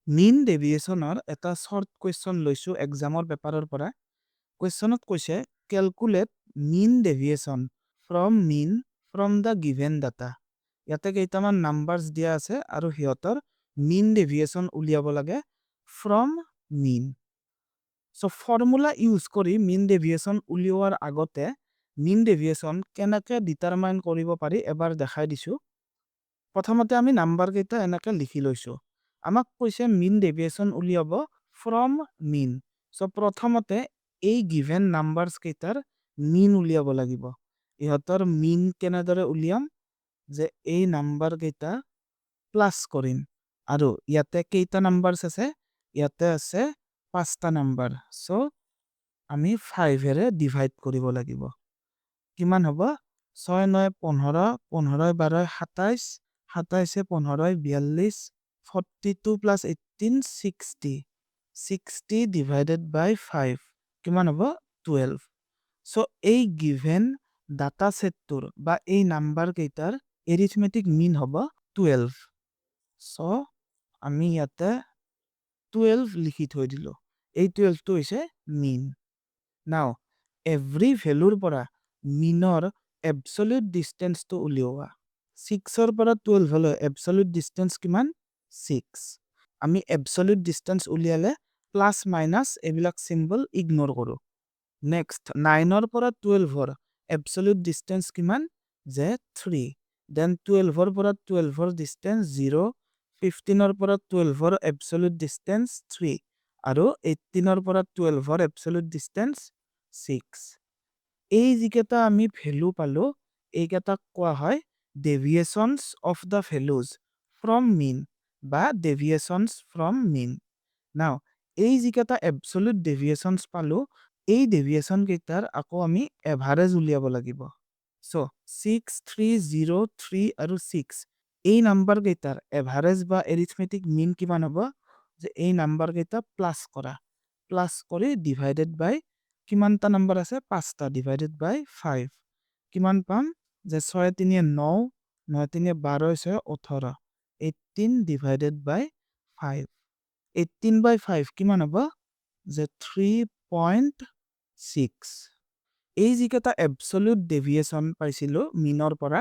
mean deviation এটা short question লৈছো examৰ পেপাৰৰ পৰা questionত কৈছে calculate mean deviation from the given data ইয়াতে কেইটামান numbers দিয়া আছে আৰু হিয়তৰ mean deviation উলিয়াব লাগে from mean so formula use কৰি mean deviation উলিওৱাৰ আগতে mean deviation কেনেকৈ determine কৰিব পাৰি এবাৰ দেখাই দিছো প্ৰথমতে আমি নাম্বাৰ কেইটা এনেকৈ লিখি লৈছো আমাক কৈছে mean deviation উলিয়াব from mean so প্ৰথমতে এই given numbers কেইটাৰ mean উলিয়াব লাগিব ইহতৰ mean কেনেদৰে উলিয়াম যে এই নাম্বাৰ কেইটা প্লাস কৰিম আৰু ইয়াতে কেইটা নাম্বাৰস আছে ইয়াতে আছে 5টা নাম্বাৰ so আমি 5 এৰে ডিভাইড কৰিব লাগিব কিমান হ'ব 6 9 15 15 12 27 27 15 42 42 plus 18 60 60 divided by 5 কিমান হ'ব 12 so এই given data set tour বা এই নাম্বাৰ কেইটাৰ arithmetic mean হ'ব 12 so আমি ইয়াতে 12 লিখি থৈ দিলো এই 12 টো হৈছে mean now every value পৰা meanৰ absolute distance to উলিওৱা 6 পৰা 12 হলো absolute distance কিমান 6 আমি absolute distance উলিয়ালে plus minus এইবিলাক symbol ignore কৰো next 9 পৰা 12 absolute distance কিমান যে 3 then 12 পৰা 12 distance 0 15 পৰা 12 absolute distance 3 আৰু 18 পৰা 12 absolute distance 6 এই যিকেটা আমি ভ্যালু পালো এইকেটা কোৱা হয় deviations of the values from mean বা deviations from mean now এই যিকেটা absolute deviations পালো এই deviation কেইটাৰ আকৌ আমি average উলিয়াব লাগিব so 6 3 0 3 আৰু 6 এই নাম্বাৰ কেইটাৰ average বা arithmetic mean কিমান হ'ব যে এই নাম্বাৰ কেইটা প্লাস কৰা প্লাস কৰি divided by কিমানটা নাম্বাৰ আছে 5টা divided by 5 কিমান পাম যে 6 3 9 9 3 12 6 18 18 divided by 5 18 by 5 কিমান হ'ব যে 3.6 এই যিকেটা absolute deviation পাইছিলো meanৰ পৰা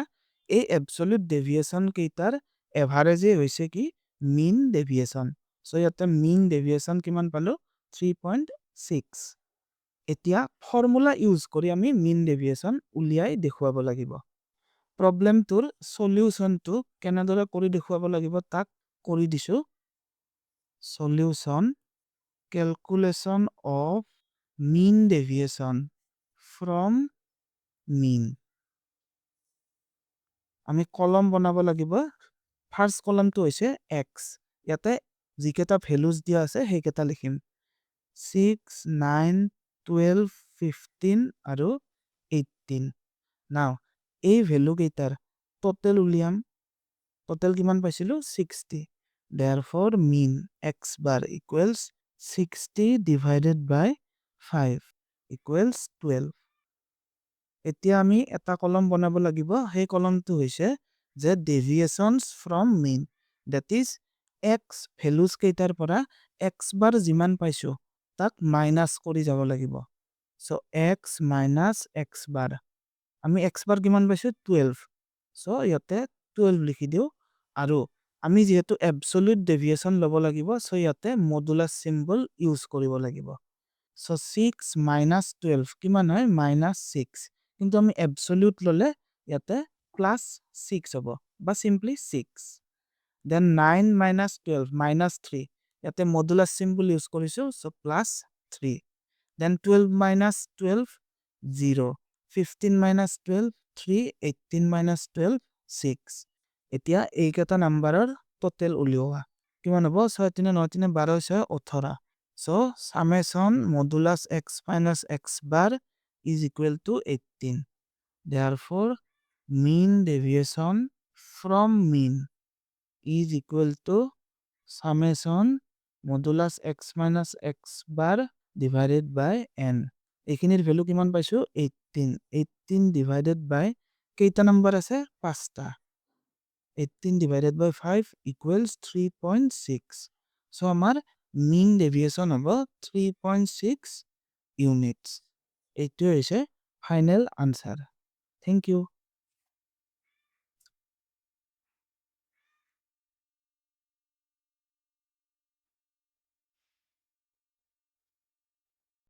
এই absolute deviation কেইটাৰ average হৈছে কি mean deviation so ইয়াতে mean deviation কিমান পালো 3.6 এতিয়া ফৰ্মুলা ইউজ কৰি আমি mean deviation উলিয়াই দেখুৱাব লাগিব প্ৰবলেমটোৰ সলিউশনটো কেনেদৰে কৰি দেখুৱাব লাগিব তাক কৰি দিছো solution calculation of mean deviation from mean আমি কলম বনাব লাগিব ফাৰ্স্ট কলমটো হৈছে x ইয়াতে যিকেটা ভ্যালুজ দিয়া আছে সেইকেটা লিখিম 6 9 12 15 আৰু 18 now এই ভ্যালু কেইটাৰ total উলিয়াম total কিমান পাইছিলো 60 therefore mean x bar equals 60 divided by 5 equals 12 এতিয়া আমি এটা কলম বনাব লাগিব সেই কলমটো হৈছে যে deviations from mean that is x values কেইটাৰ পৰা x bar যিমান পাইছো তাক মাইনাস কৰি যাব লাগিব so x minus x bar আমি x bar কিমান পাইছো 12 so ইয়াতে 12 লিখি দিও আৰু আমি যেহেতু absolute deviation লব লাগিব so ইয়াতে মডুলাস symbol ইউজ কৰিব লাগিব so 6 minus 12 কিমান হয় minus 6 কিন্তু আমি absolute ললে ইয়াতে plus 6 হ'ব বা simply 6 then 9 minus 12 minus 3 ইয়াতে মডুলাস symbol ইউজ কৰিছো so plus 3 then 12 minus 12 0 15 minus 12 3 18 minus 12 6 এতিয়া এইকেটা নাম্বাৰৰ total উলিওৱা কিমান হ'ব 6 3 9 3 12 6 18 so summation modulus x minus x bar is equal to 18 therefore mean deviation from mean is equal to summation modulus x minus x bar divided by n এইখিনিৰ value কিমান পাইছো 18 18 divided by কেইটা number আছে 5টা 18 divided by 5 equals 3.6 So amar mean deviation hobo 3.6 units. Etu hoise final answer. Thank you.